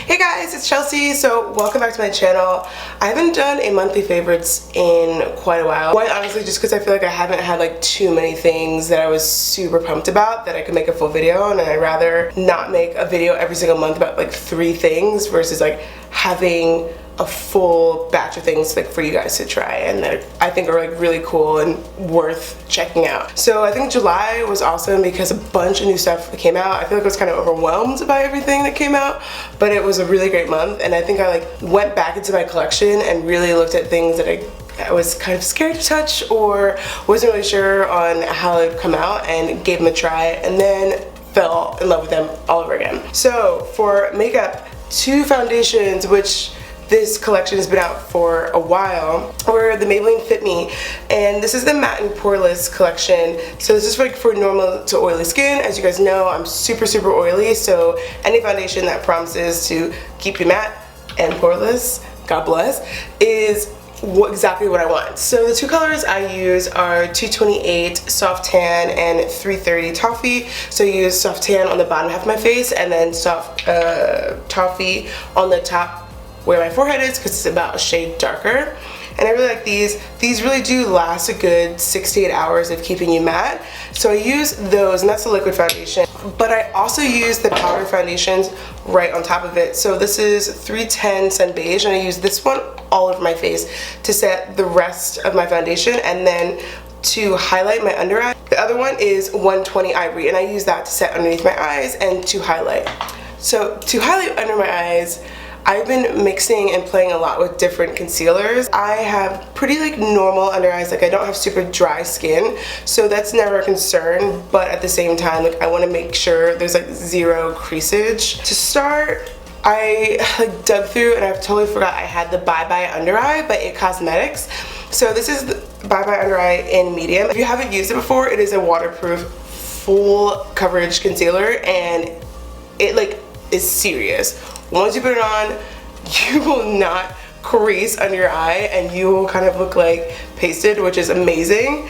Hey guys, it's Chelsea. So welcome back to my channel. I haven't done a monthly favorites in quite a while. Quite honestly, just because I feel like I haven't had like too many things that I was super pumped about that I could make a full video on, and I'd rather not make a video every single month about like 3 things versus like having a full batch of things like for you guys to try and that I think are like really cool and worth checking out. So I think July was awesome because a bunch of new stuff came out. I feel like I was kind of overwhelmed by everything that came out, but it was a really great month, and I think I like went back into my collection and really looked at things that I was kind of scared to touch or wasn't really sure on how it would come out, and gave them a try and then fell in love with them all over again. So for makeup, 2 foundations which this collection has been out for a while were the Maybelline Fit Me, and this is the matte and poreless collection. So this is for normal to oily skin. As you guys know, I'm super oily, so any foundation that promises to keep you matte and poreless, God bless, is exactly what I want. So the 2 colors I use are 228 Soft Tan and 330 Toffee. So I use Soft Tan on the bottom half of my face and then Soft Toffee on the top where my forehead is, because it's about a shade darker. And I really like these. These really do last a good 6 to 8 hours of keeping you matte. So I use those, and that's a liquid foundation. But I also use the powder foundations right on top of it. So this is 310 Sun Beige, and I use this one all over my face to set the rest of my foundation and then to highlight my under eye. The other one is 120 Ivory, and I use that to set underneath my eyes and to highlight. So to highlight under my eyes, I've been mixing and playing a lot with different concealers. I have pretty like normal under eyes, like I don't have super dry skin, so that's never a concern, but at the same time, like I want to make sure there's like 0 creasage. To start, I like dug through and I totally forgot I had the Bye Bye Under Eye by It Cosmetics. So this is the Bye Bye Under Eye in medium. If you haven't used it before, it is a waterproof full coverage concealer, and it like is serious. Once you put it on, you will not crease under your eye and you will kind of look like pasted, which is amazing.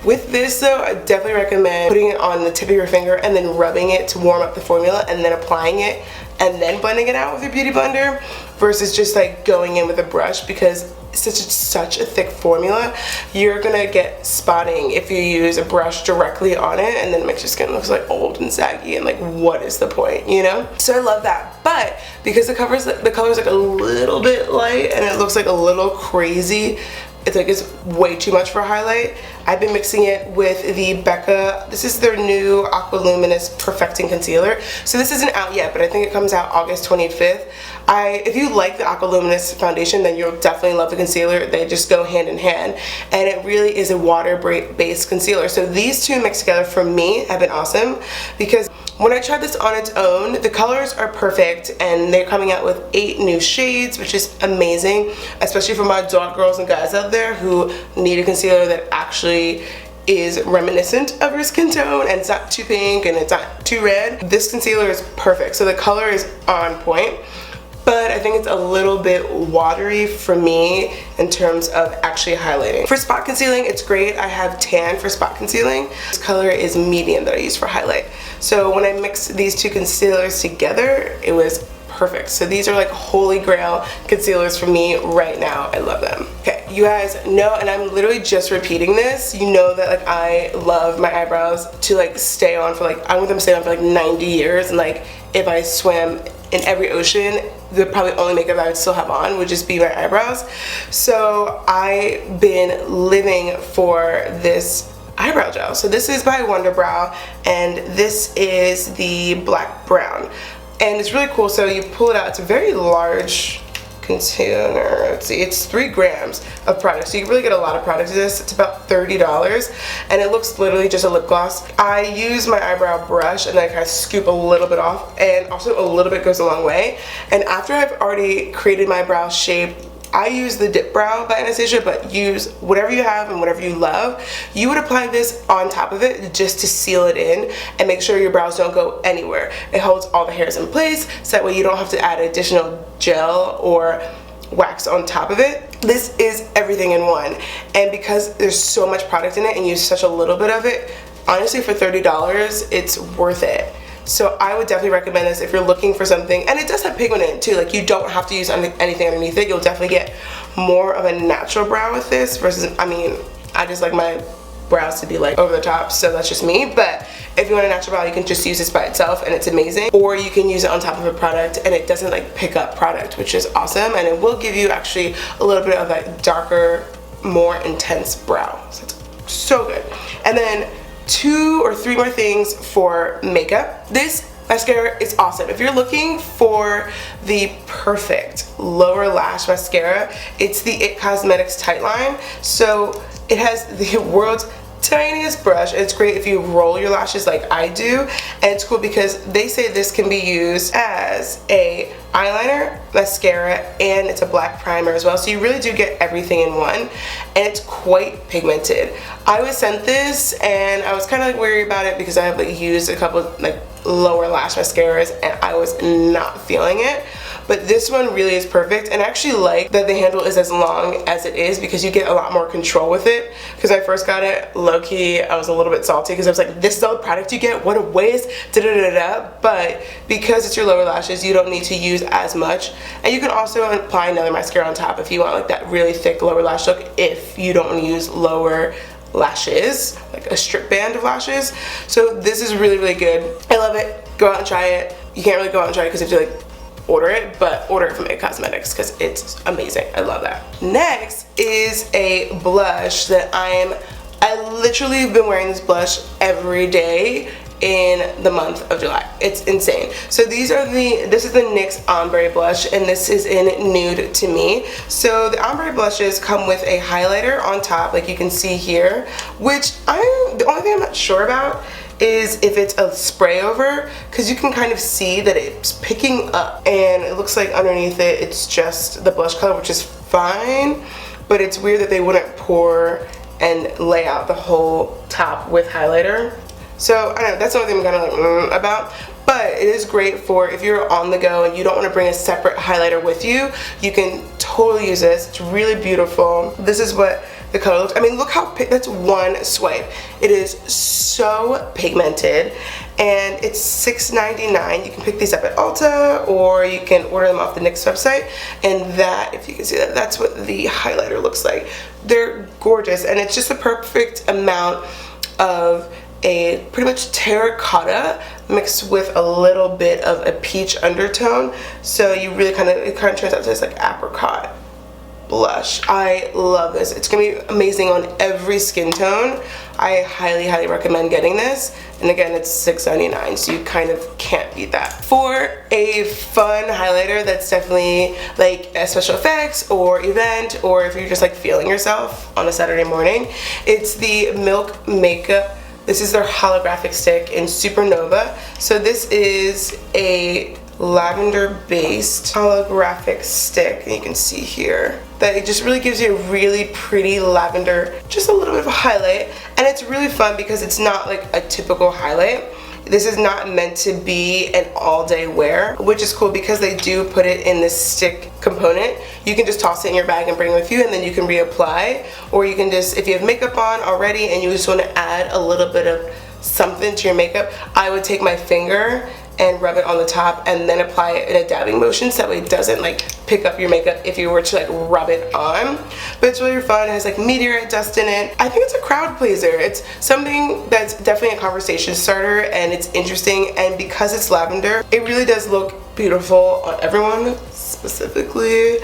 With this though, I definitely recommend putting it on the tip of your finger and then rubbing it to warm up the formula and then applying it and then blending it out with your beauty blender versus just like going in with a brush, because it's such a thick formula. You're gonna get spotting if you use a brush directly on it, and then it makes your skin look like old and saggy and like what is the point, you know? So I love that, but because the color's like a little bit light and it looks like a little crazy, it's like it's way too much for a highlight. I've been mixing it with the Becca, this is their new Aqua Luminous Perfecting Concealer. So this isn't out yet, but I think it comes out August 25th. If you like the Aqua Luminous foundation, then you'll definitely love the concealer. They just go hand in hand, and it really is a water-based concealer. So these 2 mixed together for me have been awesome, because when I tried this on its own, the colors are perfect, and they're coming out with 8 new shades, which is amazing, especially for my dark girls and guys out there who need a concealer that actually is reminiscent of your skin tone and it's not too pink and it's not too red. This concealer is perfect, so the color is on point, but I think it's a little bit watery for me in terms of actually highlighting. For spot concealing, it's great. I have tan for spot concealing. This color is medium that I use for highlight. So when I mixed these 2 concealers together, it was perfect. So these are like holy grail concealers for me right now. I love them. Okay, you guys know, and I'm literally just repeating this, you know that like I love my eyebrows to like stay on for like, I want them to stay on for like 90 years, and like if I swam in every ocean, the probably only makeup I would still have on would just be my eyebrows. So I've been living for this eyebrow gel. So this is by Wonder Brow, and this is the black brown. And it's really cool, so you pull it out, it's a very large container. Let's see, it's 3 grams of product, so you really get a lot of product in this. It's about $30, and it looks literally just a lip gloss. I use my eyebrow brush and then I kind of scoop a little bit off, and also a little bit goes a long way. And after I've already created my brow shape, I use the Dip Brow by Anastasia, but use whatever you have and whatever you love. You would apply this on top of it just to seal it in and make sure your brows don't go anywhere. It holds all the hairs in place, so that way you don't have to add additional gel or wax on top of it. This is everything in one, and because there's so much product in it and you use such a little bit of it, honestly for $30, it's worth it. So I would definitely recommend this if you're looking for something, and it does have pigment in it too. Like, you don't have to use anything underneath it. You'll definitely get more of a natural brow with this versus, I mean, I just like my brows to be like over the top, so that's just me. But if you want a natural brow, you can just use this by itself and it's amazing, or you can use it on top of a product and it doesn't like pick up product, which is awesome, and it will give you actually a little bit of that darker, more intense brow. So it's so good. And then 2 or 3 more things for makeup. This mascara is awesome. If you're looking for the perfect lower lash mascara, it's the It Cosmetics Tightline. So it has the world's tiniest brush. It's great if you roll your lashes like I do, and it's cool because they say this can be used as a eyeliner, mascara, and it's a black primer as well, so you really do get everything in one, and it's quite pigmented. I was sent this and I was kind of like worried about it because I have like used a couple like lower lash mascaras and I was not feeling it. But this one really is perfect, and I actually like that the handle is as long as it is because you get a lot more control with it. Because I first got it, low-key, I was a little bit salty because I was like, this is all the product you get? What a waste, da-da-da-da. But because it's your lower lashes, you don't need to use as much. And you can also apply another mascara on top if you want like that really thick lower lash look, if you don't want to use lower lashes, like a strip band of lashes. So this is really, really good. I love it. Go out and try it. You can't really go out and try it because you have to like order it, but order it from It Cosmetics because it's amazing. I love that. Next is a blush that I literally have been wearing this blush every day in the month of July. It's insane. So this is the NYX Ombre blush, and this is in Nude to Me. So the ombre blushes come with a highlighter on top, like you can see here, which the only thing I'm not sure about is if it's a spray over, because you can kind of see that it's picking up, and it looks like underneath it it's just the blush color, which is fine, but it's weird that they wouldn't pour and lay out the whole top with highlighter. So I don't know, that's the only thing I'm kind of like about. But it is great for if you're on the go and you don't want to bring a separate highlighter with you. You can totally use this. It's really beautiful. This is what the color looks. I mean, look how that's one swipe. It is so pigmented, and it's $6.99. You can pick these up at Ulta, or you can order them off the NYX website. And that, if you can see that, that's what the highlighter looks like. They're gorgeous, and it's just the perfect amount of a pretty much terracotta mixed with a little bit of a peach undertone, so you really it kind of turns out to this like apricot blush. I love this. It's gonna be amazing on every skin tone. I highly, highly recommend getting this, and again, it's $6.99, so you kind of can't beat that. For a fun highlighter that's definitely like a special effects or event, or if you're just like feeling yourself on a Saturday morning, it's the Milk Makeup. This is their holographic stick in Supernova. So this is a lavender based holographic stick, and you can see here that it just really gives you a really pretty lavender, just a little bit of a highlight, and it's really fun because it's not like a typical highlight. This is not meant to be an all-day wear, which is cool because they do put it in this stick component. You can just toss it in your bag and bring it with you, and then you can reapply, or you can just, if you have makeup on already and you just want to add a little bit of something to your makeup, I would take my finger and rub it on the top and then apply it in a dabbing motion, so that way it doesn't like pick up your makeup if you were to like rub it on. But it's really fun. It has like meteorite dust in it. I think it's a crowd pleaser. It's something that's definitely a conversation starter, and it's interesting, and because it's lavender, it really does look beautiful on everyone, specifically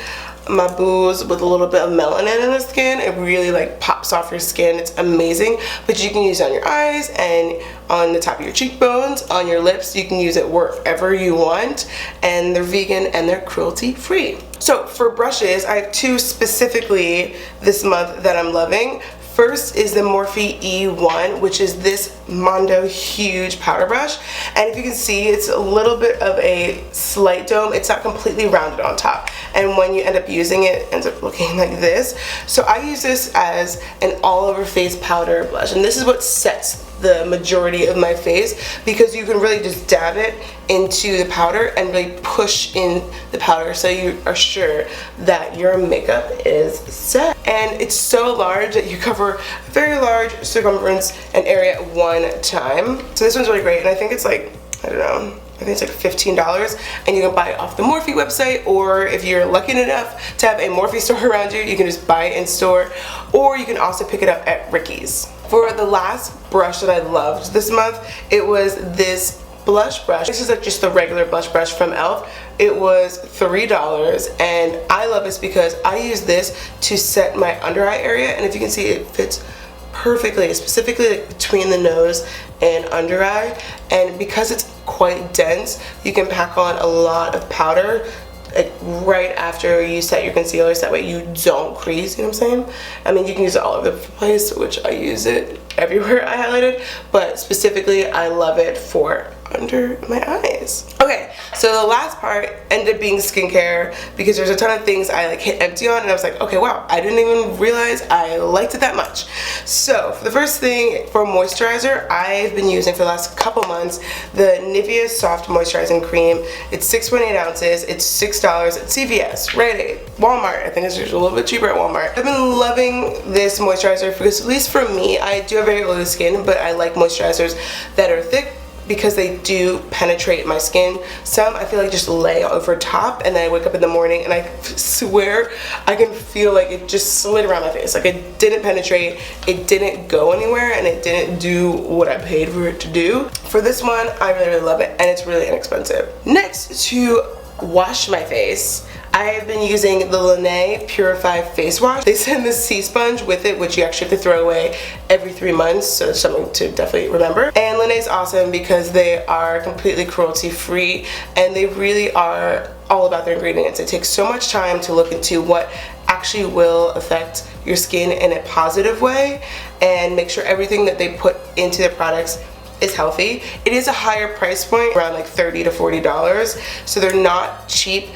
my boos with a little bit of melanin in the skin. It really like pops off your skin. It's amazing. But you can use it on your eyes and on the top of your cheekbones, on your lips. You can use it wherever you want, and they're vegan and they're cruelty free. So for brushes, I have 2 specifically this month that I'm loving. First is the Morphe E1, which is this Mondo huge powder brush, and if you can see, it's a little bit of a slight dome. It's not completely rounded on top, and when you end up using it, it ends up looking like this. So I use this as an all-over face powder blush, and this is what sets the majority of my face, because you can really just dab it into the powder and really push in the powder so you are sure that your makeup is set. And it's so large that you cover a very large circumference and area at one time. So this one's really great, and I think it's like I don't know, I think it's like $15, and you can buy it off the Morphe website, or if you're lucky enough to have a Morphe store around you, you can just buy it in store, or you can also pick it up at Ricky's. For the last brush that I loved this month, it was this blush brush. This is like just the regular blush brush from e.l.f. It was $3, and I love this because I use this to set my under eye area, and if you can see, it fits perfectly, specifically like between the nose and under eye, and because it's quite dense, you can pack on a lot of powder like right after you set your concealer, so that way you don't crease, you know what I'm saying? I mean, you can use it all over the place, which I use it everywhere I highlighted, but specifically I love it for under my eyes. Okay, so the last part ended up being skincare, because there's a ton of things I like hit empty on, and I was like, okay, wow, I didn't even realize I liked it that much. So for the first thing, for moisturizer, I've been using for the last couple months the Nivea Soft Moisturizing Cream. It's 6.8 ounces, it's $6 at CVS, Rite Aid, Walmart. I think it's just a little bit cheaper at Walmart. I've been loving this moisturizer because, at least for me, I do have very oily skin, but I like moisturizers that are thick, because they do penetrate my skin. Some I feel like just lay over top, and then I wake up in the morning and I swear I can feel like it just slid around my face. Like, it didn't penetrate, it didn't go anywhere, and it didn't do what I paid for it to do. For this one, I really, really love it, and it's really inexpensive. Next, to wash my face, I have been using the Lash Purify Face Wash. They send this sea sponge with it, which you actually have to throw away every 3 months, so it's something to definitely remember. And Lash is awesome because they are completely cruelty free, and they really are all about their ingredients. It takes so much time to look into what actually will affect your skin in a positive way, and make sure everything that they put into their products is healthy. It is a higher price point, around like $30 to $40, so they're not cheap.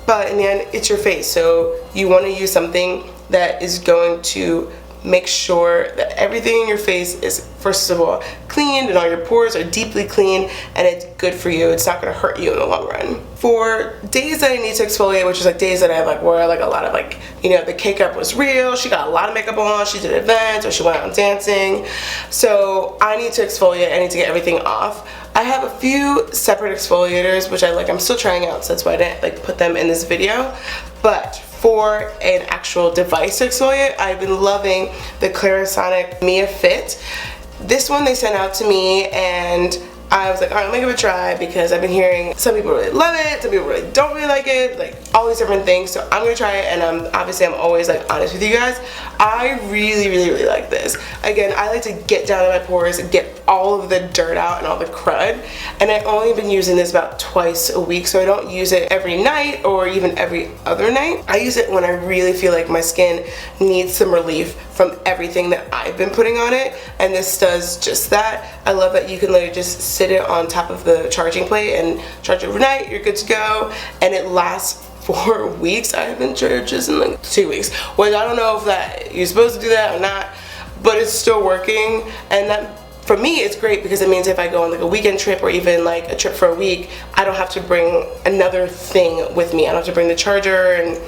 But in the end, it's your face, so you want to use something that is going to make sure that everything in your face is, first of all, cleaned, and all your pores are deeply clean, and it's good for you. It's not going to hurt you in the long run. For days that I need to exfoliate, which is like days that I have like where like a lot of like, you know, the cake up was real, she got a lot of makeup on, she did events, or she went out dancing, so I need to exfoliate, I need to get everything off. I have a few separate exfoliators, which I'm still trying out, so that's why I didn't like put them in this video. But for an actual device to exfoliate, I've been loving the Clarisonic Mia Fit. This one they sent out to me, and I was like, alright, let me give it a try, because I've been hearing some people really love it, some people really don't really like it, like all these different things. So I'm gonna try it, and I'm always like honest with you guys. I really, really, really like this. Again, I like to get down in my pores and get all of the dirt out and all the crud, and I've only been using this about twice a week, so I don't use it every night or even every other night. I use it when I really feel like my skin needs some relief from everything that I've been putting on it, and this does just that. I love that you can literally just sit it on top of the charging plate and charge it overnight, you're good to go, and it lasts 4 weeks. I haven't charged this in like 2 weeks, which I don't know if that you're supposed to do that or not, but it's still working. And that, for me, it's great because it means if I go on like a weekend trip or even like a trip for a week, I don't have to bring another thing with me. I don't have to bring the charger and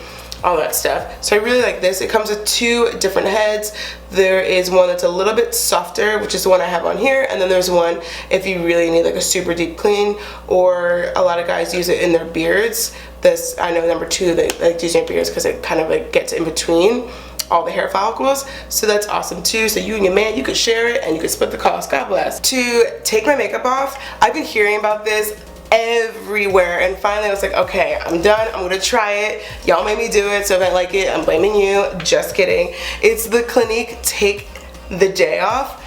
all that stuff. So I really like this. It comes with 2 different heads. There is one that's a little bit softer, which is the one I have on here, and then there's one if you really need like a super deep clean, or a lot of guys use it in their beards. This, I know, number 2, they like to use in their beards because it kind of like gets in between all the hair follicles, so that's awesome too. So you and your man, you could share it and you could split the cost. God bless. To take my makeup off, I've been hearing about this everywhere, and finally I was like, okay, I'm done, I'm gonna try it. Y'all made me do it, so if I like it, I'm blaming you. Just kidding. It's the Clinique Take the Day Off.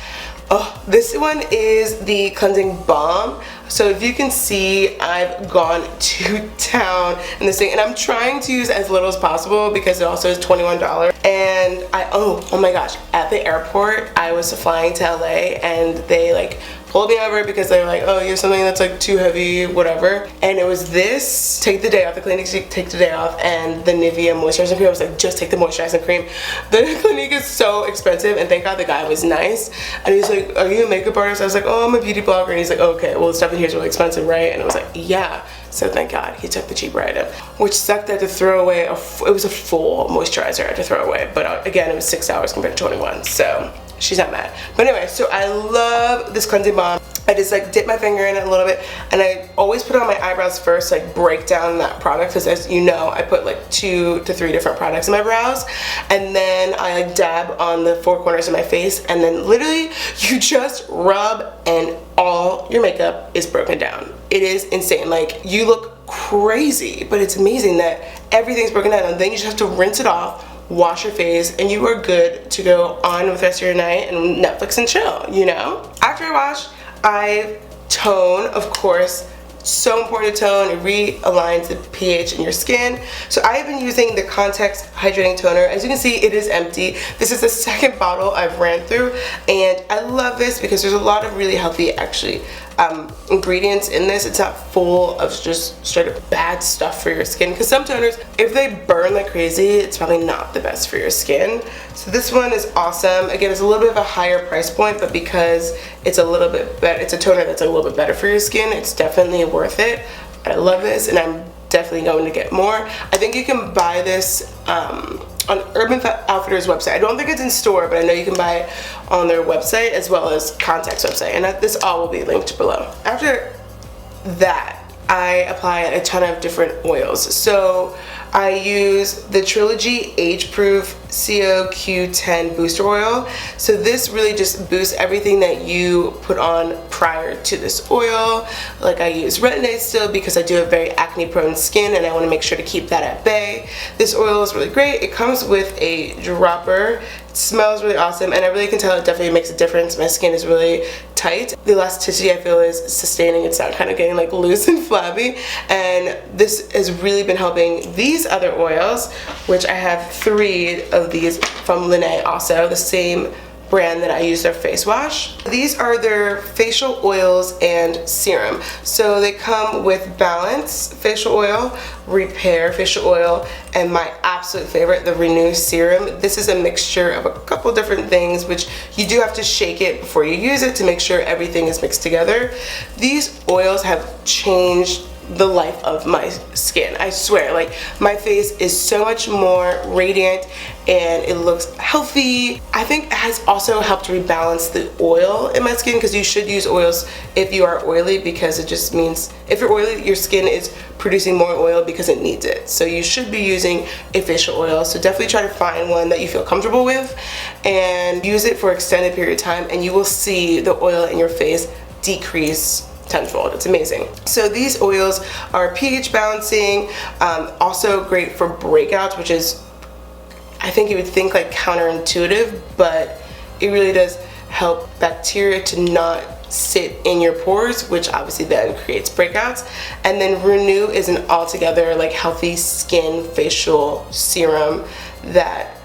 Oh, this one is the cleansing balm. So if you can see, I've gone to town in this thing, and I'm trying to use as little as possible because it also is $21. And oh my gosh, at the airport, I was flying to LA, and they like pulled me over because they were like, oh, you have something that's like too heavy, whatever. And it was this Take the Day Off, the Clinique Take the Day Off, and the Nivea moisturizing cream. I was like, just take the moisturizing cream. The Clinique is so expensive, and thank God the guy was nice. And he's like, are you a makeup artist? I was like, oh, I'm a beauty blogger. And he's like, okay, well, the stuff in here is really expensive, right? And I was like, yeah. So thank God he took the cheaper item, which sucked. I had to throw away it was a full moisturizer I had to throw away, but again, it was $6 compared to 21, so she's not mad. But anyway, so I love this cleansing balm. I just like dip my finger in it a little bit, and I always put it on my eyebrows first, like break down that product, because as you know, I put like 2 to 3 different products in my brows, and then I like dab on the 4 corners of my face, and then literally you just rub and all your makeup is broken down. It is insane. Like, you look crazy, but it's amazing that everything's broken down, and then you just have to rinse it off, wash your face, and you are good to go on with the rest of your night and Netflix and chill, you know? After I wash, I tone, of course. So important to tone. It realigns the pH in your skin. So I have been using the Context Hydrating Toner. As you can see, it is empty. This is the second bottle I've ran through, and I love this because there's a lot of really healthy, actually, ingredients in this. It's not full of just straight up bad stuff for your skin, because some toners, if they burn like crazy, it's probably not the best for your skin. So this one is awesome. Again, it's a little bit of a higher price point, but because it's a little bit better, it's a toner that's a little bit better for your skin, it's definitely worth it. I love this, and I'm definitely going to get more. I think you can buy this on Urban Outfitters website. I don't think it's in store, but I know you can buy it on their website as well as Contact's website, and this all will be linked below. After that, I apply a ton of different oils. So I use the Trilogy Age Proof COQ10 Booster Oil. So this really just boosts everything that you put on prior to this oil. Like, I use retin-A still because I do have very acne prone skin, and I want to make sure to keep that at bay. This oil is really great. It comes with a dropper. It smells really awesome, and I really can tell it definitely makes a difference. My skin is really tight. The elasticity, I feel, is sustaining. It's not kind of getting like loose and flabby, and this has really been helping. These other oils, which I have 3 of these from Laneige, also the same brand that I use their face wash. These are their facial oils and serum. So they come with Balance facial oil, Repair facial oil, and my absolute favorite, the Renew serum. This is a mixture of a couple different things, which you do have to shake it before you use it to make sure everything is mixed together. These oils have changed the life of my skin. I swear, like, my face is so much more radiant and it looks healthy. I think it has also helped rebalance the oil in my skin, because you should use oils if you are oily, because it just means if you're oily, your skin is producing more oil because it needs it. So you should be using a facial oil. So definitely try to find one that you feel comfortable with and use it for an extended period of time, and you will see the oil in your face decrease tenfold. It's amazing. So these oils are pH balancing, also great for breakouts, which is, I think you would think like counterintuitive, but it really does help bacteria to not sit in your pores, which obviously then creates breakouts. And then Renew is an altogether like healthy skin facial serum that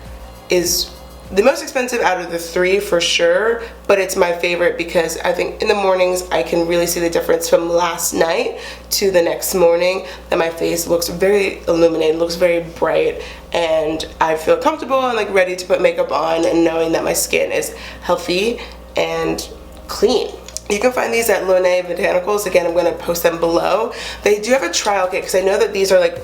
is the most expensive out of the 3 for sure, but it's my favorite because I think in the mornings I can really see the difference from last night to the next morning, that my face looks very illuminated, looks very bright, and I feel comfortable and like ready to put makeup on, and knowing that my skin is healthy and clean. You can find these at Laneige Botanicals. Again, I'm going to post them below. They do have a trial kit, because I know that these are like,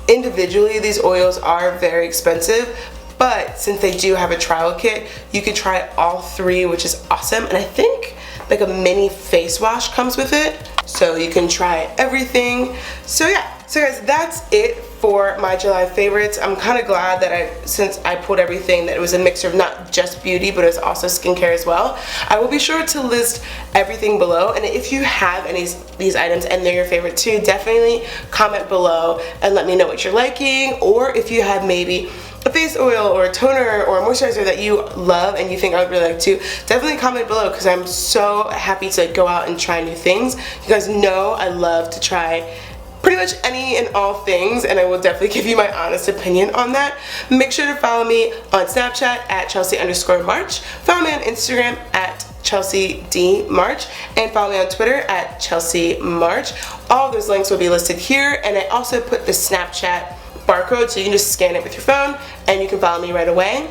individually these oils are very expensive, but since they do have a trial kit, you can try all 3, which is awesome. And I think like a mini face wash comes with it, so you can try everything. So yeah, so guys, that's it for my July favorites. I'm kind of glad that since I pulled everything, that it was a mixture of not just beauty, but it's also skincare as well. I will be sure to list everything below, and if you have any of these items and they're your favorite too, definitely comment below and let me know what you're liking, or if you have maybe a face oil or a toner or a moisturizer that you love and you think I would really like to, definitely comment below, because I'm so happy to go out and try new things. You guys know I love to try pretty much any and all things, and I will definitely give you my honest opinion on that. Make sure to follow me on Snapchat at Chelsea_March, follow me on Instagram at Chelsea D March, and follow me on Twitter at Chelsea March. All of those links will be listed here, and I also put the Snapchat barcode, so you can just scan it with your phone and you can follow me right away.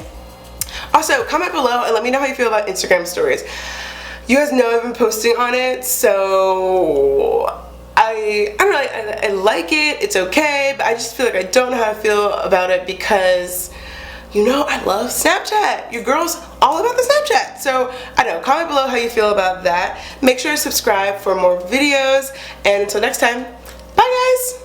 Also, comment below and let me know how you feel about Instagram stories. You guys know I've been posting on it, so I don't know, I like it, it's okay, but I just feel like I don't know how to feel about it, because you know I love Snapchat. Your girl's all about the Snapchat. So I don't know, comment below how you feel about that. Make sure to subscribe for more videos, and until next time, bye guys.